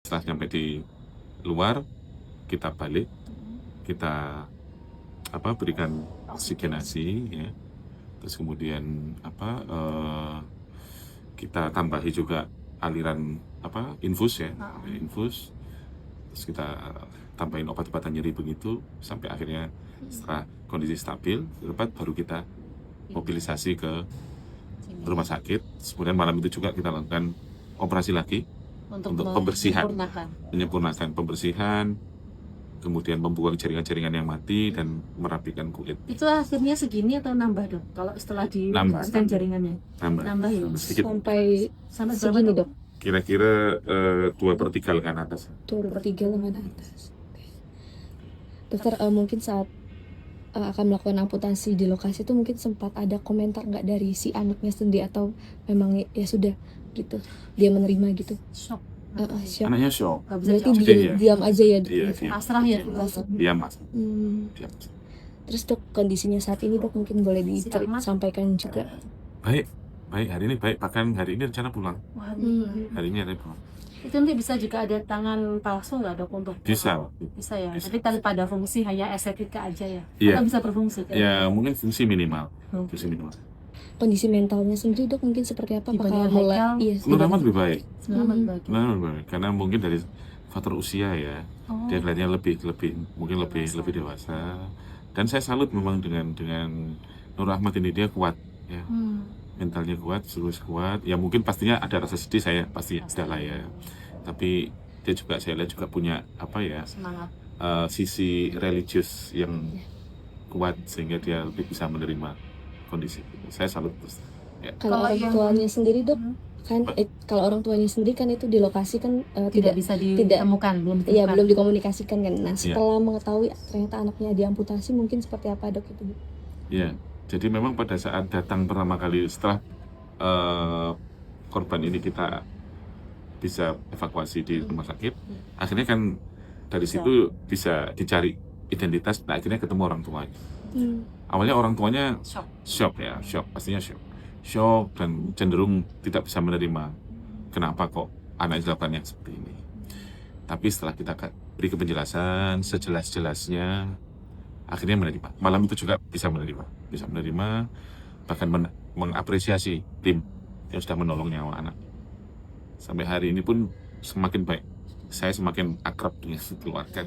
Setelah sampai di luar, kita balik, kita berikan oksigenasi, ya. Terus kemudian kita tambahi juga aliran infus, ya, infus. Terus kita tambahin obat-obatan nyeri begitu sampai akhirnya setelah kondisi stabil, dapat baru kita mobilisasi ke rumah sakit. Kemudian malam itu juga kita lakukan operasi lagi untuk pembersihan, menyempurnakan pembersihan, kemudian membuang jaringan-jaringan yang mati dan merapikan kulit. Itu akhirnya segini atau nambah, Dok? Kalau setelah di extend jaringannya? Nambah ya? Sedikit. Sampai segini, Dok? Kira-kira 2/3 lengan atas. 2/3 lengan atas. Dokter, mungkin saat akan melakukan amputasi di lokasi itu mungkin sempat ada komentar nggak dari si anaknya sendiri, atau memang ya sudah gitu dia menerima gitu? Shock. Shock. Anaknya shock. Berarti Jadi, diam aja ya? Iya, pasrah ya? diam, Mas. Diam. Terus Dok, kondisinya saat ini Dok mungkin boleh disampaikan juga? Baik, hari ini baik. Bahkan hari ini rencana pulang. Hari ini ada pulang. Itu nanti bisa juga ada tangan palsu nggak, Dok, untuk? Bisa ya, tapi tanpa ada fungsi, hanya estetika aja ya? Iya. Atau bisa berfungsi? Ya mungkin fungsi minimal. Fungsi minimal. Kondisi mentalnya sendiri Dok mungkin seperti apa? Dibanding Apakah mulai? Haikal? Iya. Selamat lebih baik. Selamat baik. Karena mungkin dari faktor usia, ya, dia kelihatannya lebih dewasa. Dan saya salut memang dengan Nur Rahmat ini, dia kuat, ya. Mentalnya kuat, terus kuat. Ya mungkin pastinya ada rasa sedih, saya pasti ada lah, ya. Tapi dia juga, saya lihat juga punya Semangat. sisi religius yang kuat sehingga dia lebih bisa menerima kondisi itu. Saya salut terus. Ya. Kalau orang tuanya sendiri Dok, kan kalau orang tuanya sendiri kan itu di lokasi kan tidak bisa ditemukan, belum dikomunikasikan kan. Nah, setelah mengetahui ternyata anaknya diamputasi, mungkin seperti apa Dok itu? Ya, jadi memang pada saat datang pertama kali setelah korban ini kita bisa evakuasi di rumah sakit, akhirnya kan dari situ bisa dicari identitas, nah akhirnya ketemu orang tuanya. Awalnya orang tuanya shock, pastinya shock dan cenderung tidak bisa menerima kenapa kok anak dilakukan yang seperti ini. Tapi setelah kita beri penjelasan sejelas-jelasnya, akhirnya menerima. Malam itu juga bisa menerima, bahkan mengapresiasi tim yang sudah menolong nyawa anak. Sampai hari ini pun semakin baik, saya semakin akrab dengan keluarga.